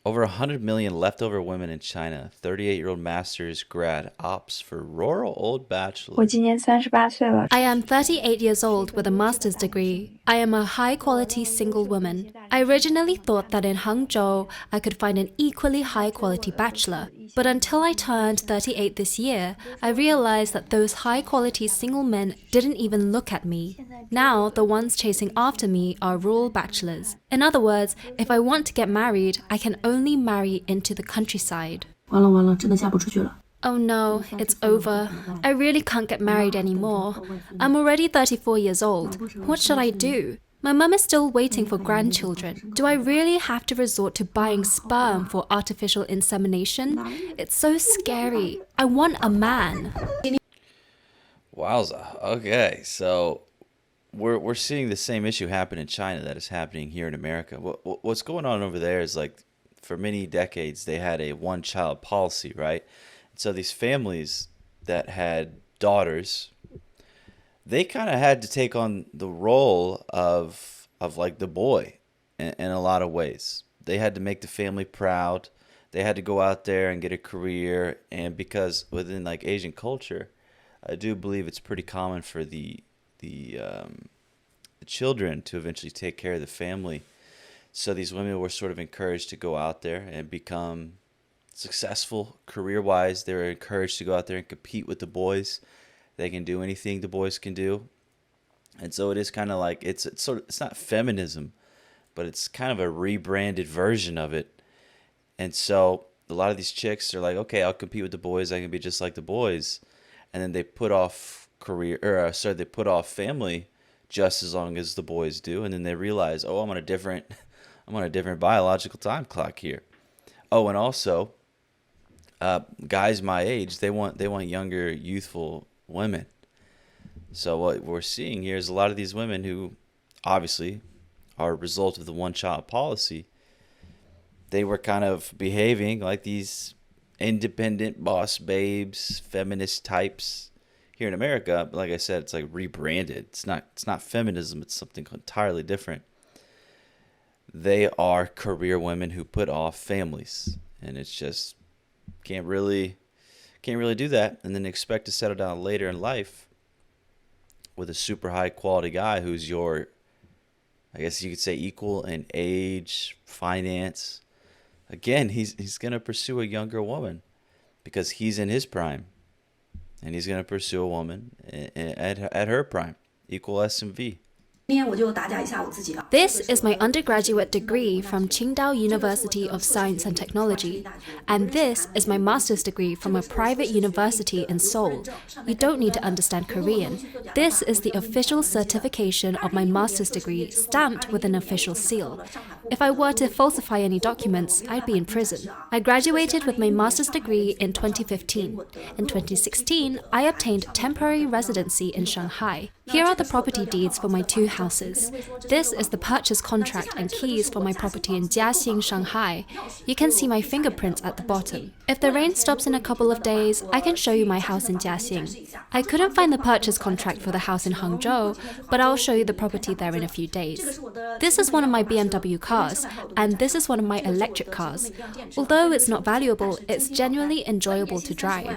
Over 100 million leftover women in China. 38-year-old master's grad opts for rural old 我 bachelor. 今年38岁了。I am 38 years old with a master's degree. I am a high-quality single woman. I originally thought that in Hangzhou, I could find an equally high-quality bachelor. But until I turned 38 this year, I realized that those high-quality single men didn't even look at me. Now, the ones chasing after me are rural bachelors. In other words, if I want to get married, I can only marry into the countryside. 完了完了，真的嫁不出去了。 Oh no, it's over. I really can't get married anymore. I'm already 34 years old. What should I do? My mum is still waiting for grandchildren. Do I really have to resort to buying sperm for artificial insemination? It's so scary. I want a man. Wowza. Okay, so we're seeing the same issue happen in China that is happening here in America. What's going on over there is like for many decades they had a one-child policy, right? So these families that had daughters, they kind of had to take on the role of like the boy in a lot of ways. They had to make the family proud. They had to go out there and get a career. And because within like Asian culture, I do believe it's pretty common for the children to eventually take care of the family. So these women were sort of encouraged to go out there and become successful career-wise. They were encouraged to go out there and compete with the boys. They can do anything the boys can do. And so it is kind of like it's not feminism, but it's kind of a rebranded version of it. And so a lot of these chicks are like, okay, I'll compete with the boys. I can be just like the boys. And then they put off they put off family just as long as the boys do. And then they realize, oh, I'm on a different biological time clock here. Oh, and also, guys my age, they want younger, youthful women. So what we're seeing here is a lot of these women who obviously are a result of the one-child policy. They were kind of behaving like these independent boss babes, feminist types here in America. But like I said, it's like rebranded. It's not feminism. It's something entirely different. They are career women who put off families, and it's just can't really do that and then expect to settle down later in life with a super high quality guy who's your, I guess you could say, equal in age, finance. Again, he's going to pursue a younger woman because he's in his prime, and he's going to pursue a woman at her prime, equal S&V. 今天我就打假一下我自己啊。 This is my undergraduate degree from Qingdao University of Science and Technology, and this is my master's degree from a private university in Seoul. You don't need to understand Korean. This is the official certification of my master's degree stamped with an official seal. If I were to falsify any documents, I'd be in prison. I graduated with my master's degree in 2015. In 2016, I obtained temporary residency in Shanghai. Here are the property deeds for my two houses. This is the purchase contract and keys for my property in Jiaxing, Shanghai. You can see my fingerprints at the bottom. If the rain stops in a couple of days, I can show you my house in Jiaxing. I couldn't find the purchase contract for the house in Hangzhou, but I'll show you the property there in a few days. This is one of my BMW cars, and this is one of my electric cars. Although it's not valuable, it's genuinely enjoyable to drive.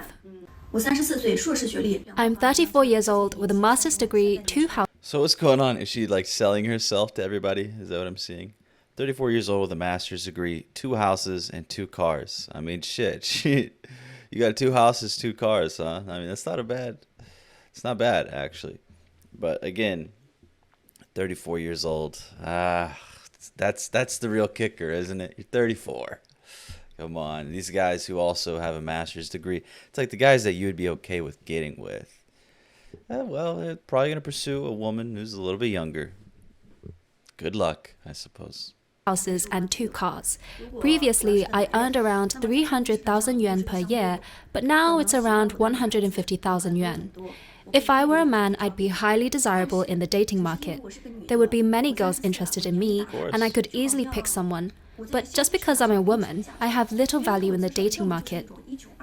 我34岁，硕士学历。 I'm 34 years old with a master's degree, 2 houses. So what's going on? Is she like selling herself to everybody? Is that what I'm seeing? 34 years old with a master's degree, 2 houses and 2 cars. I mean, shit. You got 2 houses, 2 cars, huh? I mean, it's not bad, actually. But again, 34 years old. That's the real kicker, isn't it? You're 34. Come on. These guys who also have a master's degree, it's like the guys that you would be okay with getting with. Well, they're probably going to pursue a woman who's a little bit younger. Good luck, I suppose. Houses and 2 cars. Previously, I earned around 300,000 yuan per year, but now it's around 150,000 yuan. If I were a man, I'd be highly desirable in the dating market. There would be many girls interested in me, and I could easily pick someone. But just because I'm a woman, I have little value in the dating market.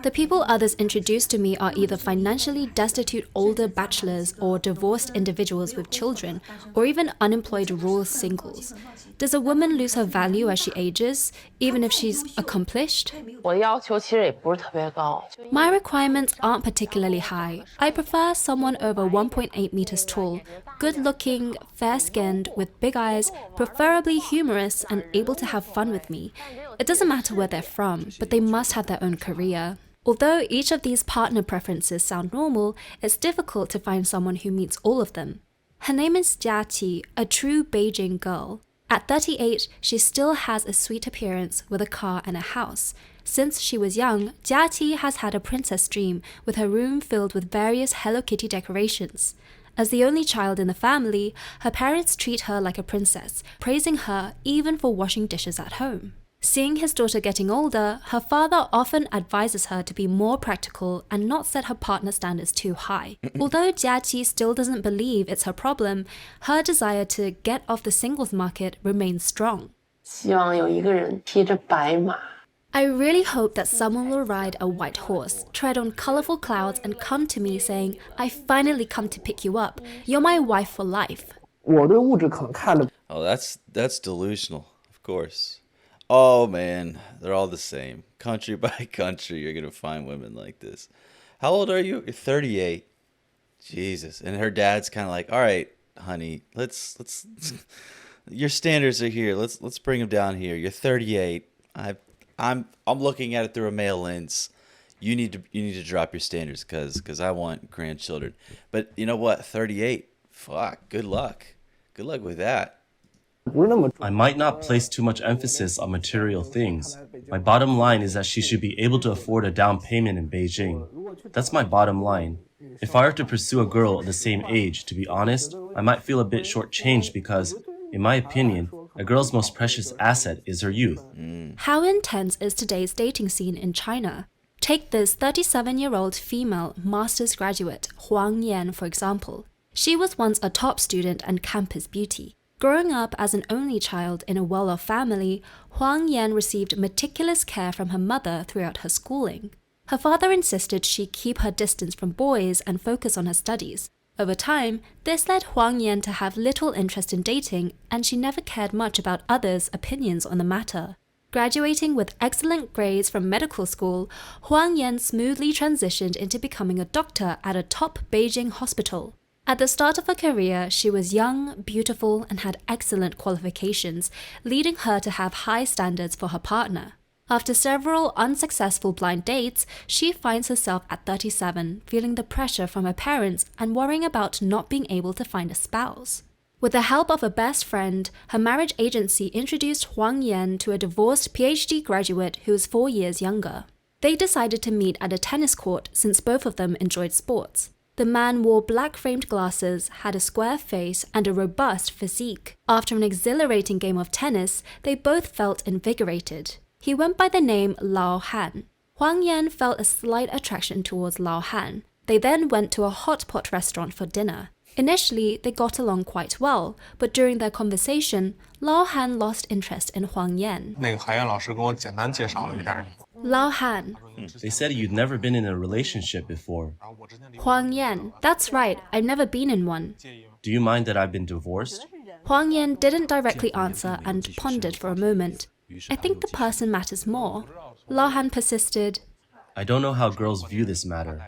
The people others introduce to me are either financially destitute older bachelors or divorced individuals with children, or even unemployed rural singles. Does a woman lose her value as she ages, even if she's accomplished? 我的要求其实也不是特别高。 My requirements aren't particularly high. I prefer someone over 1.8 meters tall, good-looking, fair-skinned, with big eyes, preferably humorous and able to have fun with me. It doesn't matter where they're from, but they must have their own career. Although each of these partner preferences sound normal, it's difficult to find someone who meets all of them. Her name is Jiaqi, a true Beijing girl. At 38, she still has a sweet appearance with a car and a house. Since she was young, Jiaqi has had a princess dream with her room filled with various Hello Kitty decorations. As the only child in the family, her parents treat her like a princess, praising her even for washing dishes at home. Seeing his daughter getting older, her father often advises her to be more practical and not set her partner standards too high. Although Jiaqi still doesn't believe it's her problem, her desire to get off the singles market remains strong. 希望有一个人骑着白马。 I really hope that someone will ride a white horse, tread on colorful clouds and come to me saying, I finally come to pick you up. You're my wife for life. 我对物质可能看得 Oh, that's delusional, of course. Oh man, they're all the same. Country by country, you're gonna find women like this. How old are you? You're 38. Jesus. And her dad's kind of like, all right, honey, let's your standards are here. Let's bring them down here. You're 38. I'm looking at it through a male lens. You need to drop your standards because I want grandchildren. But you know what? 38. Fuck. Good luck. Good luck with that. 不是那么 I might not place too much emphasis on material things. My bottom line is that she should be able to afford a down payment in Beijing. That's my bottom line. If I were to pursue a girl the same age, to be honest, I might feel a bit shortchanged because, in my opinion, a girl's most precious asset is her youth. How intense is today's dating scene in China? Take this 37-year-old female master's graduate, Huang Yan, for example. She was once a top student and campus beauty. Growing up as an only child in a well-off family, Huang Yan received meticulous care from her mother throughout her schooling. Her father insisted she keep her distance from boys and focus on her studies. Over time, this led Huang Yan to have little interest in dating, and she never cared much about others' opinions on the matter. Graduating with excellent grades from medical school, Huang Yan smoothly transitioned into becoming a doctor at a top Beijing hospital. At the start of her career, she was young, beautiful, and had excellent qualifications, leading her to have high standards for her partner. After several unsuccessful blind dates, she finds herself at 37, feeling the pressure from her parents and worrying about not being able to find a spouse. With the help of a best friend, her marriage agency introduced Huang Yan to a divorced PhD graduate who was 4 years younger. They decided to meet at a tennis court since both of them enjoyed sports. The man wore black-framed glasses, had a square face, and a robust physique. After an exhilarating game of tennis, they both felt invigorated. He went by the name Lao Han. Huang Yan felt a slight attraction towards Lao Han. They then went to a hot pot restaurant for dinner. Initially, they got along quite well, but during their conversation, Lao Han lost interest in Huang Yan. 那个海燕老师给我简单介绍了一下。 Lao Han. They said you'd never been in a relationship before. Huang Yan. That's right, I've never been in one. Do you mind that I've been divorced? Huang Yan didn't directly answer and pondered for a moment. I think the person matters more. Lao Han persisted. I don't know how girls view this matter.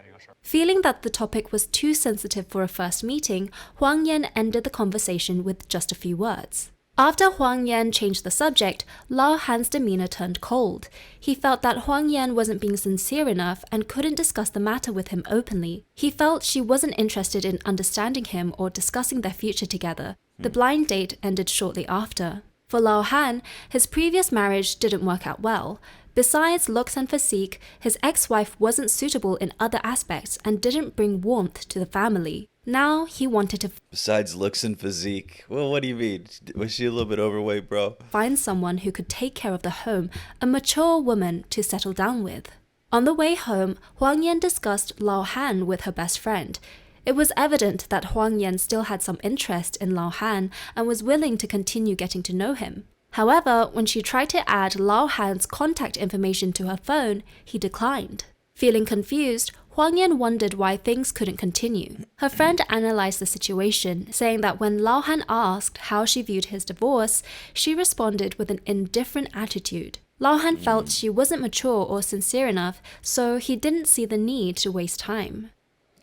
Feeling that the topic was too sensitive for a first meeting, Huang Yan ended the conversation with just a few words. After Huang Yan changed the subject, Lao Han's demeanor turned cold. He felt that Huang Yan wasn't being sincere enough and couldn't discuss the matter with him openly. He felt she wasn't interested in understanding him or discussing their future together. The blind date ended shortly after. For Lao Han, his previous marriage didn't work out well. Besides looks and physique, his ex-wife wasn't suitable in other aspects and didn't bring warmth to the family. Now he wanted to Besides looks and physique. Well, what do you mean? Was she a little bit overweight, bro? find someone who could take care of the home, a mature woman to settle down with. On the way home, Huang Yan discussed Lao Han with her best friend. It was evident that Huang Yan still had some interest in Lao Han and was willing to continue getting to know him. However, when she tried to add Lao Han's contact information to her phone, he declined. Feeling confused, Huang Yan wondered why things couldn't continue. Her friend analyzed the situation, saying that when Lao Han asked how she viewed his divorce, she responded with an indifferent attitude. Lao Han felt she wasn't mature or sincere enough, so he didn't see the need to waste time.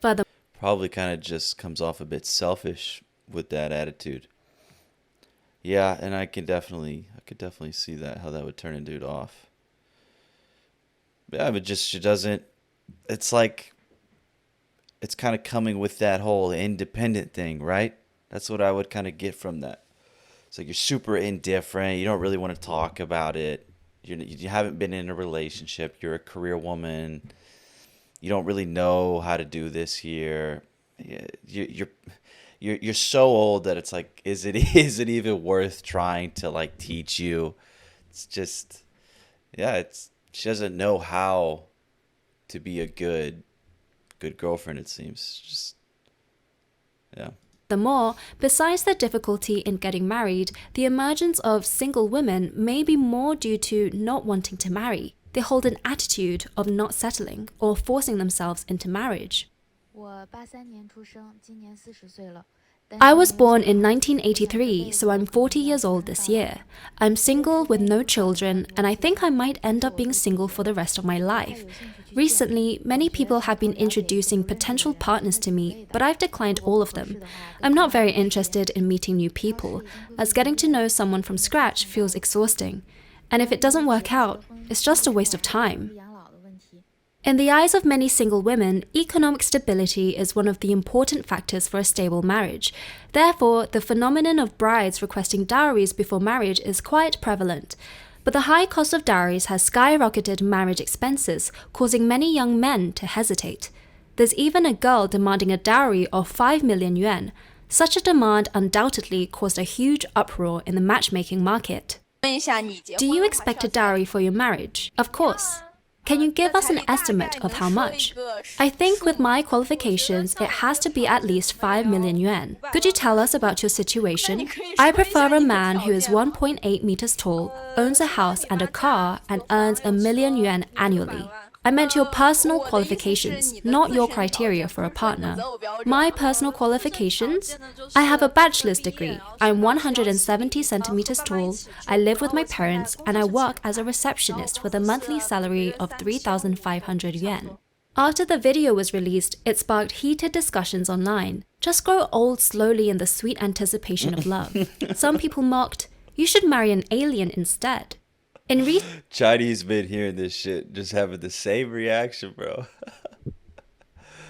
Furthermore, Probably kind of just comes off a bit selfish with that attitude. Yeah, and I could definitely see that, how that would turn a dude off. Yeah, but just she doesn't. It's like it's kind of coming with that whole independent thing, right? That's what I would kind of get from that. It's like you're super indifferent. You don't really want to talk about it. You haven't been in a relationship. You're a career woman. You don't really know how to do this here. You're so old that it's like, is it even worth trying to like teach you? It's just, yeah, she doesn't know how to be a good girlfriend, it seems. Just, yeah. besides the difficulty in getting married, the emergence of single women may be more due to not wanting to marry. They hold an attitude of not settling or forcing themselves into marriage. I was born in 1983, so I'm 40 years old this year. I'm single with no children, and I think I might end up being single for the rest of my life. Recently, many people have been introducing potential partners to me, but I've declined all of them. I'm not very interested in meeting new people, as getting to know someone from scratch feels exhausting. And if it doesn't work out, it's just a waste of time. In the eyes of many single women, economic stability is one of the important factors for a stable marriage. Therefore, the phenomenon of brides requesting dowries before marriage is quite prevalent. But the high cost of dowries has skyrocketed marriage expenses, causing many young men to hesitate. There's even a girl demanding a dowry of 5 million yuan. Such a demand undoubtedly caused a huge uproar in the matchmaking market. Do you expect a dowry for your marriage? Of course. Can you give us an estimate of how much? I think with my qualifications, it has to be at least 5 million yuan. Could you tell us about your situation? I prefer a man who is 1.8 meters tall, owns a house and a car, and earns 1 million yuan annually. I meant your personal qualifications, not your criteria for a partner. My personal qualifications? I have a bachelor's degree. I'm 170 centimeters tall. I live with my parents, and I work as a receptionist with a monthly salary of 3,500 yuan. After the video was released, it sparked heated discussions online. Just grow old slowly in the sweet anticipation of love. Some people mocked, you should marry an alien instead. Chinese men hearing this shit just having the same reaction, bro.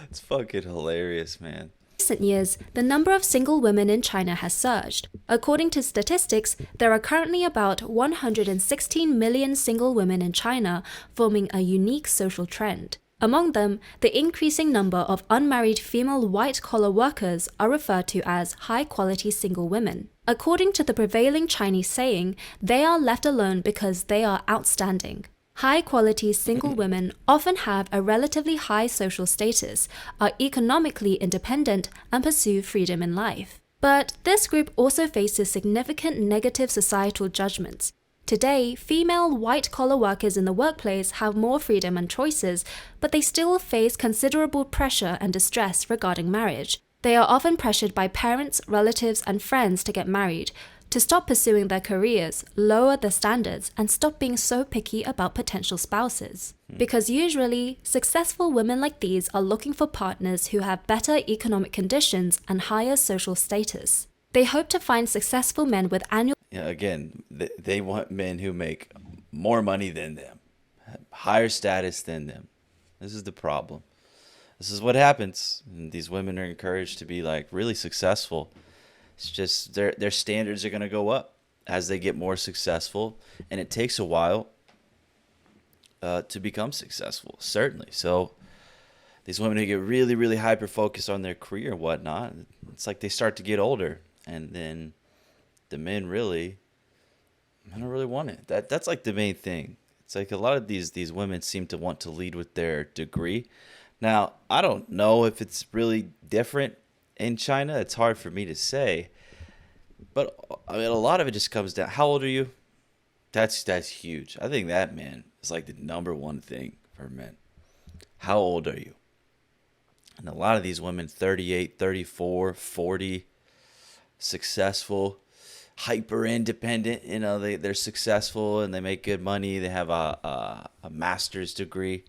It's fucking hilarious, man. Recent years, the number of single women in China has surged. According to statistics, there are currently about 116 million single women in China, forming a unique social trend. Among them, the increasing number of unmarried female white-collar workers are referred to as high-quality single women. According to the prevailing Chinese saying, they are left alone because they are outstanding. High-quality single women often have a relatively high social status, are economically independent, and pursue freedom in life. But this group also faces significant negative societal judgments. Today, female white-collar workers in the workplace have more freedom and choices, but they still face considerable pressure and distress regarding marriage. They are often pressured by parents, relatives, and friends to get married, to stop pursuing their careers, lower their standards, and stop being so picky about potential spouses. Because usually, successful women like these are looking for partners who have better economic conditions and higher social status. They hope to find successful men with annual... Yeah, again, they want men who make more money than them, higher status than them. This is the problem. This is what happens. And these women are encouraged to be like really successful. It's just their standards are going to go up as they get more successful, and it takes a while to become successful, certainly. So these women who get really, really hyper focused on their career and whatnot, it's like they start to get older, and then the men really, I don't really want it. That's like the main thing. It's like a lot of these women seem to want to lead with their degree. Now, I don't know if it's really different in China. It's hard for me to say. But I mean, a lot of it just comes down. How old are you? That's huge. I think that, man, is like the number one thing for men. How old are you? And a lot of these women, 38, 34, 40, successful, hyper independent, they're successful and they make good money. They have a master's degree.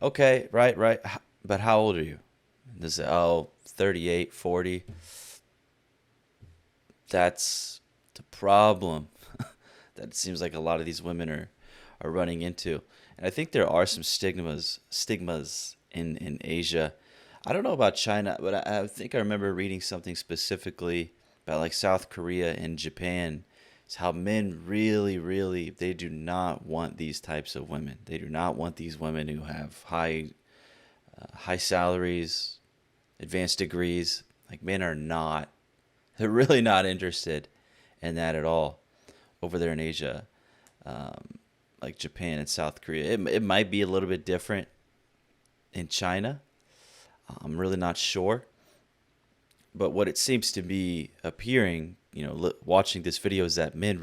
Okay, right. But how old are you? They say, 38, 40. That's the problem that it seems like a lot of these women are running into. And I think there are some stigmas in Asia. I don't know about China, but I think I remember reading something specifically about like South Korea and Japan. It's how men really, they do not want these types of women. They do not want these women who have high salaries, advanced degrees. Like they're really not interested in that at all over there in Asia, like Japan and South Korea. It might be a little bit different in China. I'm really not sure. But what it seems to be appearing, watching this video, is that men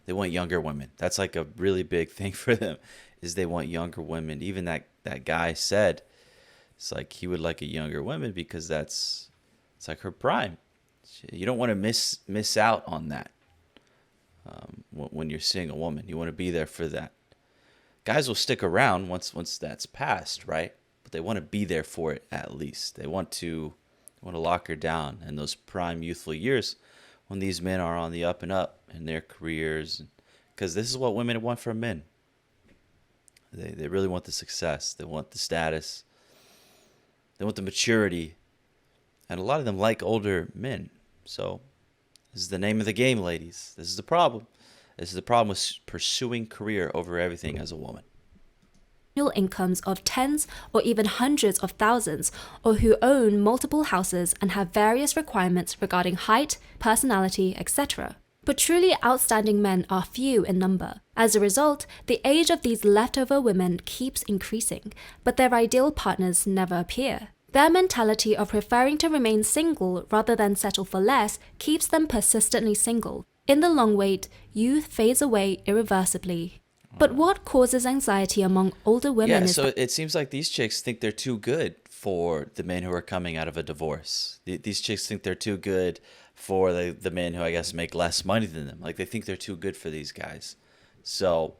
they want younger women. That's like a really big thing for them, is they want younger women. Even that guy said, it's like he would like a younger woman because it's like her prime. You don't want to miss out on that when you're seeing a woman. You want to be there for that. Guys will stick around once that's passed, right? But they want to be there for it at least. They want to lock her down in those prime youthful years when these men are on the up and up in their careers. Because this is what women want from men. They really want the success. They want the status. They want the maturity. And a lot of them like older men. So this is the name of the game, ladies. This is the problem. This is the problem with pursuing career over everything as a woman. Annual incomes of tens or even hundreds of thousands, or who own multiple houses and have various requirements regarding height, personality, etc. But truly outstanding men are few in number. As a result, the age of these leftover women keeps increasing, but their ideal partners never appear. Their mentality of preferring to remain single rather than settle for less keeps them persistently single. In the long wait, youth fades away irreversibly. But what causes anxiety among older women is so it seems like these chicks think they're too good for the men who are coming out of a divorce. These chicks think they're too good for the men who, I guess, make less money than them. Like, they think they're too good for these guys. So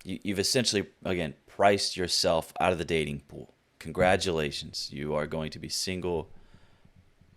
you've essentially, again, priced yourself out of the dating pool. Congratulations. You are going to be single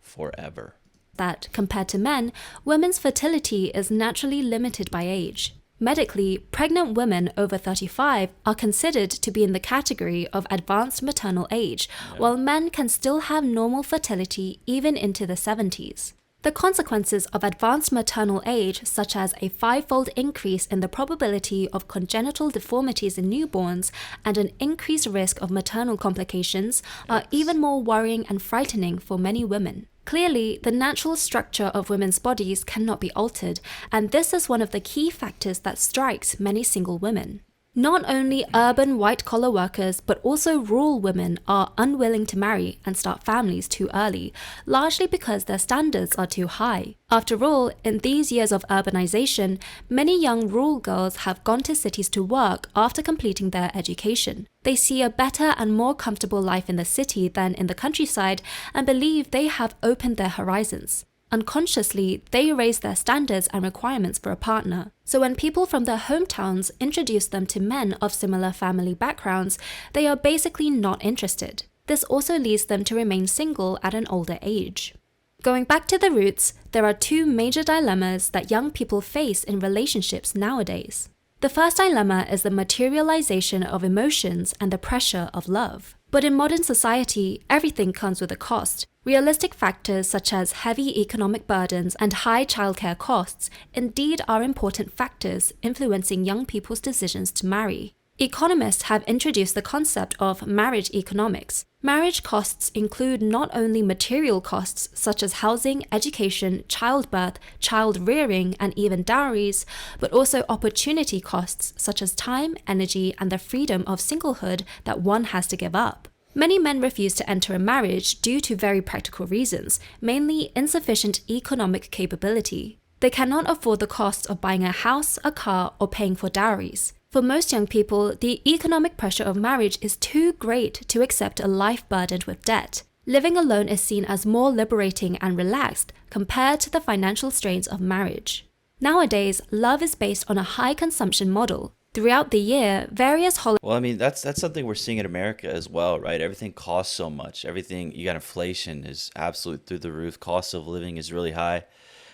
forever. that, compared to men, women's fertility is naturally limited by age. Medically, pregnant women over 35 are considered to be in the category of advanced maternal age, while men can still have normal fertility even into the 70s. The consequences of advanced maternal age, such as a 5-fold increase in the probability of congenital deformities in newborns and an increased risk of maternal complications, are even more worrying and frightening for many women. Clearly, the natural structure of women's bodies cannot be altered, and this is one of the key factors that strikes many single women. Not only urban white-collar workers, but also rural women are unwilling to marry and start families too early, largely because their standards are too high. After all, in these years of urbanization, many young rural girls have gone to cities to work after completing their education. They see a better and more comfortable life in the city than in the countryside and believe they have opened their horizons. Unconsciously, they raise their standards and requirements for a partner. So when people from their hometowns introduce them to men of similar family backgrounds, they are basically not interested. This also leads them to remain single at an older age. Going back to the roots, there are two major dilemmas that young people face in relationships nowadays. The first dilemma is the materialization of emotions and the pressure of love. But in modern society, everything comes with a cost. Realistic factors such as heavy economic burdens and high childcare costs indeed are important factors influencing young people's decisions to marry. Economists have introduced the concept of marriage economics. Marriage costs include not only material costs such as housing, education, childbirth, child rearing, and even dowries, but also opportunity costs such as time, energy, and the freedom of singlehood that one has to give up. Many men refuse to enter a marriage due to very practical reasons, mainly insufficient economic capability. They cannot afford the costs of buying a house, a car, or paying for dowries. For most young people, the economic pressure of marriage is too great to accept a life burdened with debt. Living alone is seen as more liberating and relaxed compared to the financial strains of marriage. Nowadays, love is based on a high consumption model. Throughout the year, various holidays. Well, I mean, that's something we're seeing in America as well, right? Everything costs so much. Everything, you got inflation is absolutely through the roof. Cost of living is really high.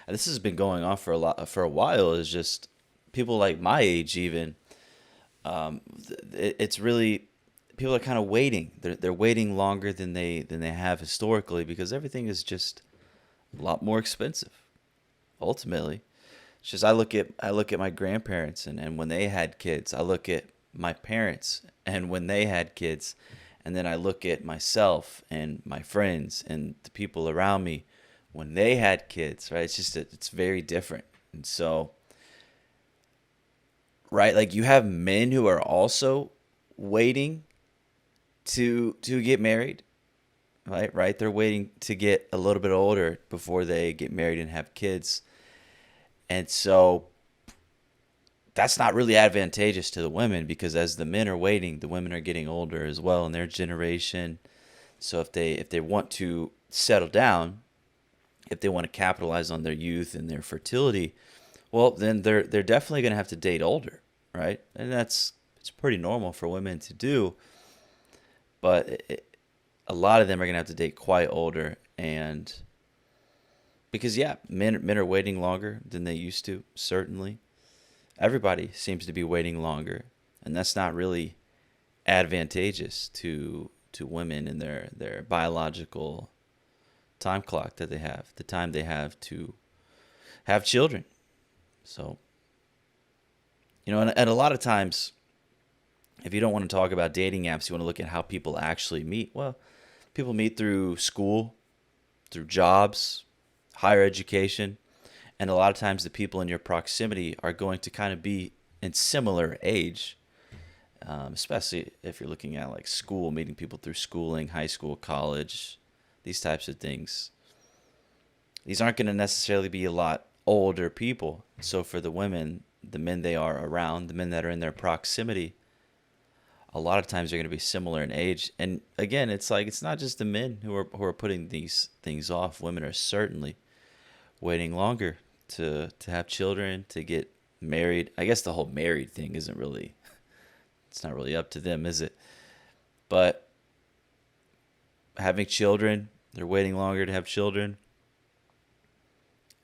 And this has been going on for a while. It's just people like my age even. It's really, people are kind of waiting. They're waiting longer than they have historically because everything is just a lot more expensive. Ultimately, it's just I look at my grandparents and when they had kids. I look at my parents and when they had kids, and then I look at myself and my friends and the people around me when they had kids. Right? It's just it's very different, and so. Right, like you have men who are also waiting to get married, right? They're waiting to get a little bit older before they get married and have kids. And so that's not really advantageous to the women because as the men are waiting, the women are getting older as well in their generation. So if they want to settle down, if they want to capitalize on their youth and their fertility, well, then they're definitely going to have to date older, right? And it's pretty normal for women to do. But a lot of them are going to have to date quite older. And because, yeah, men are waiting longer than they used to, certainly. Everybody seems to be waiting longer. And that's not really advantageous to women in their biological time clock that they have, the time they have to have children. So, and a lot of times, if you don't want to talk about dating apps, you want to look at how people actually meet. Well, people meet through school, through jobs, higher education, and a lot of times the people in your proximity are going to kind of be in similar age, especially if you're looking at like school, meeting people through schooling, high school, college, these types of things. These aren't going to necessarily be a lot older people. So for the women, the men they are around, the men that are in their proximity, a lot of times they're going to be similar in age. And again, it's like it's not just the men who are putting these things off. Women are certainly waiting longer to have children, to get married. I guess the whole married thing it's not really up to them, is it? But having children, they're waiting longer to have children.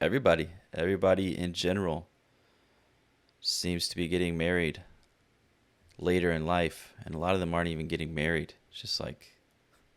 Everybody in general seems to be getting married later in life, and a lot of them aren't even getting married. It's just like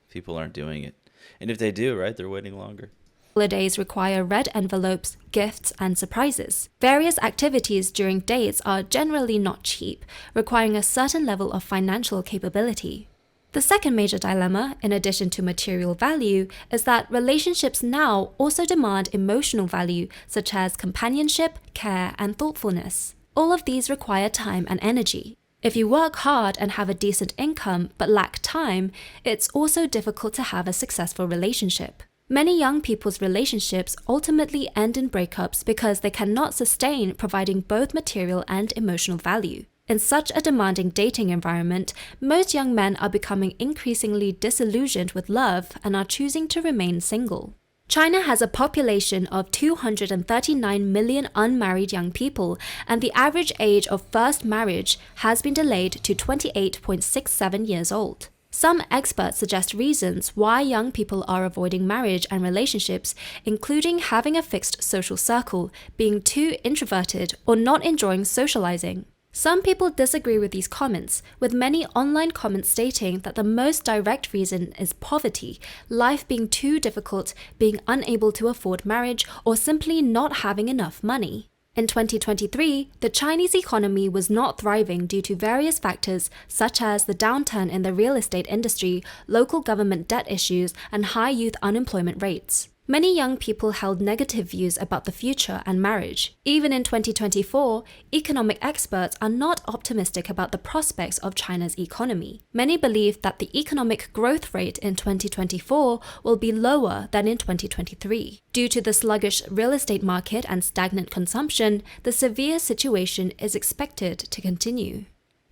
people aren't doing it. And if they do, right, they're waiting longer. Holidays require red envelopes, gifts, and surprises. Various activities during dates are generally not cheap, requiring a certain level of financial capability. The second major dilemma, in addition to material value, is that relationships now also demand emotional value, such as companionship, care, and thoughtfulness. All of these require time and energy. If you work hard and have a decent income but lack time, it's also difficult to have a successful relationship. Many young people's relationships ultimately end in breakups because they cannot sustain providing both material and emotional value. In such a demanding dating environment, most young men are becoming increasingly disillusioned with love and are choosing to remain single. China has a population of 239 million unmarried young people, and the average age of first marriage has been delayed to 28.67 years old. Some experts suggest reasons why young people are avoiding marriage and relationships, including having a fixed social circle, being too introverted, or not enjoying socializing. Some people disagree with these comments, with many online comments stating that the most direct reason is poverty, life being too difficult, being unable to afford marriage, or simply not having enough money. In 2023, the Chinese economy was not thriving due to various factors such as the downturn in the real estate industry, local government debt issues, and high youth unemployment rates. Many young people held negative views about the future and marriage. Even in 2024, economic experts are not optimistic about the prospects of China's economy. Many believe that the economic growth rate in 2024 will be lower than in 2023. Due to the sluggish real estate market and stagnant consumption, the severe situation is expected to continue.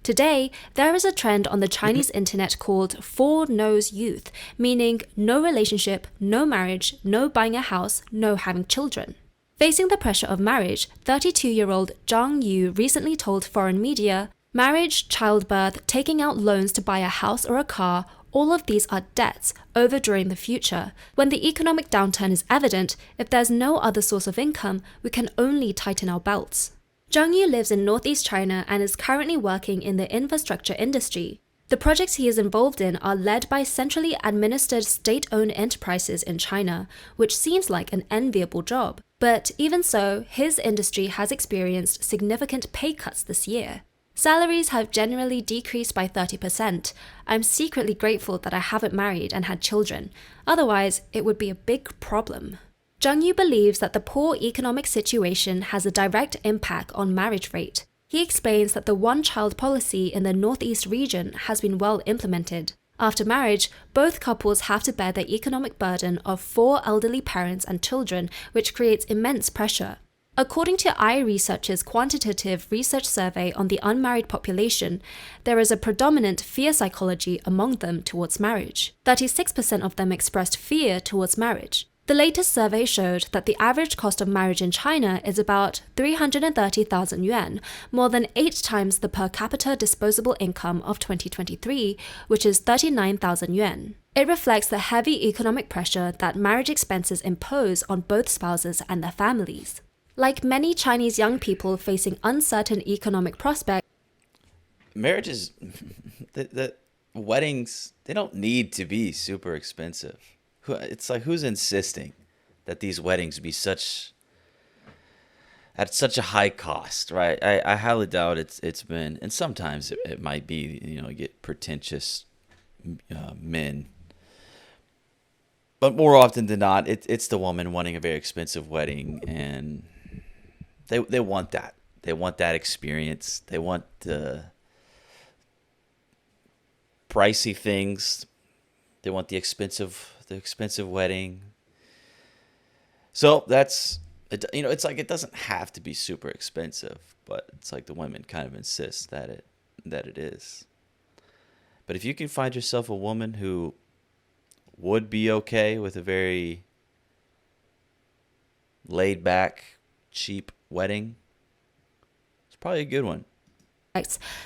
Today, there is a trend on the Chinese internet called 4 No's Youth, meaning no relationship, no marriage, no buying a house, no having children. Facing the pressure of marriage, 32-year-old Zhang Yu recently told foreign media, marriage, childbirth, taking out loans to buy a house or a car, all of these are debts over during the future. When the economic downturn is evident, if there's no other source of income, we can only tighten our belts. Zhang Yu lives in northeast China and is currently working in the infrastructure industry. The projects he is involved in are led by centrally administered state-owned enterprises in China, which seems like an enviable job. But even so, his industry has experienced significant pay cuts this year. Salaries have generally decreased by 30%. I'm secretly grateful that I haven't married and had children. Otherwise, it would be a big problem. Zhang Yu believes that the poor economic situation has a direct impact on marriage rate. He explains that the one-child policy in the northeast region has been well implemented. After marriage, both couples have to bear the economic burden of 4 elderly parents and children, which creates immense pressure. According to iResearch's quantitative research survey on the unmarried population, there is a predominant fear psychology among them towards marriage. 36% of them expressed fear towards marriage. The latest survey showed that the average cost of marriage in China is about 330,000 yuan, more than 8 times the per capita disposable income of 2023, which is 39,000 yuan. It reflects the heavy economic pressure that marriage expenses impose on both spouses and their families. Like many Chinese young people facing uncertain economic prospects, Marriages, the weddings, they don't need to be super expensive. It's like, who's insisting that these weddings be at such a high cost, right? I highly doubt it's been, and sometimes it might be, you get pretentious men. But more often than not, it's the woman wanting a very expensive wedding, and they want that. They want that experience. They want the pricey things. They want the expensive wedding. So that's, it's like, it doesn't have to be super expensive, but it's like the women kind of insist that it is. But if you can find yourself a woman who would be okay with a very laid back, cheap wedding, it's probably a good one.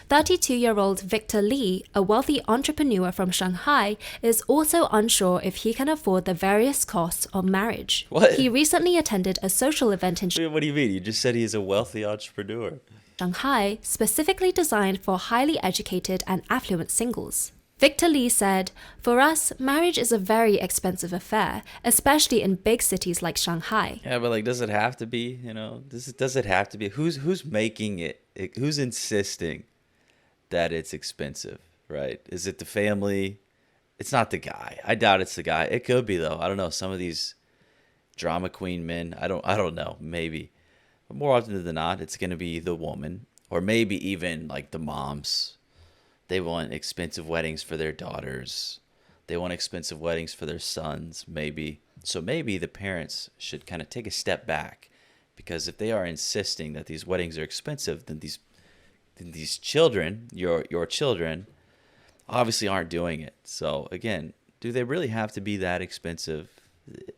32-year-old Victor Li, a wealthy entrepreneur from Shanghai, is also unsure if he can afford the various costs of marriage. What? He recently attended a social event in What do you mean? You just said he's a wealthy entrepreneur. Shanghai, specifically designed for highly educated and affluent singles. Victor Li said, "For us, marriage is a very expensive affair, especially in big cities like Shanghai." Yeah, but does it have to be? Does it have to be? Who's making it? Who's insisting that it's expensive, right? Is it the family? It's not the guy. I doubt it's the guy. It could be though. I don't know. Some of these drama queen men, I don't know. Maybe, but more often than not, it's gonna be the woman, or maybe even like the moms. They want expensive weddings for their daughters. They want expensive weddings for their sons, maybe. So maybe the parents should kind of take a step back, because if they are insisting that these weddings are expensive, then these children, your children, obviously aren't doing it. So again, do they really have to be that expensive?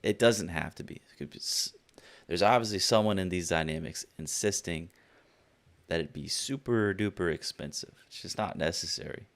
It doesn't have to be. There's obviously someone in these dynamics insisting that it be super duper expensive. It's just not necessary.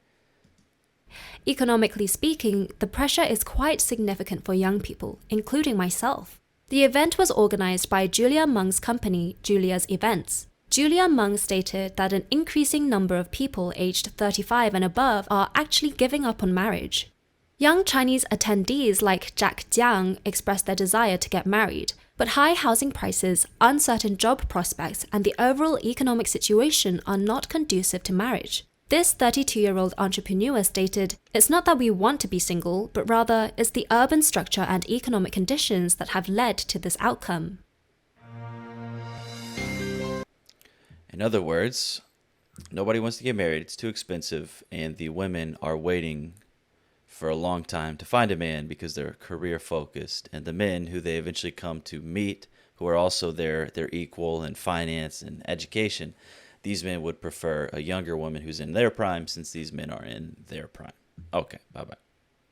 Economically speaking, the pressure is quite significant for young people, including myself. The event was organized by Julia Meng's company, Julia's Events. Julia Meng stated that an increasing number of people aged 35 and above are actually giving up on marriage. Young Chinese attendees like Jack Jiang expressed their desire to get married, but high housing prices, uncertain job prospects, and the overall economic situation are not conducive to marriage. This 32-year-old entrepreneur stated, "It's not that we want to be single, but rather it's the urban structure and economic conditions that have led to this outcome." In other words, nobody wants to get married. It's too expensive, and the women are waiting for a long time to find a man because they're career focused, and the men who they eventually come to meet, who are also their equal in finance and education, these men would prefer a younger woman who's in their prime since these men are in their prime. Okay, bye-bye.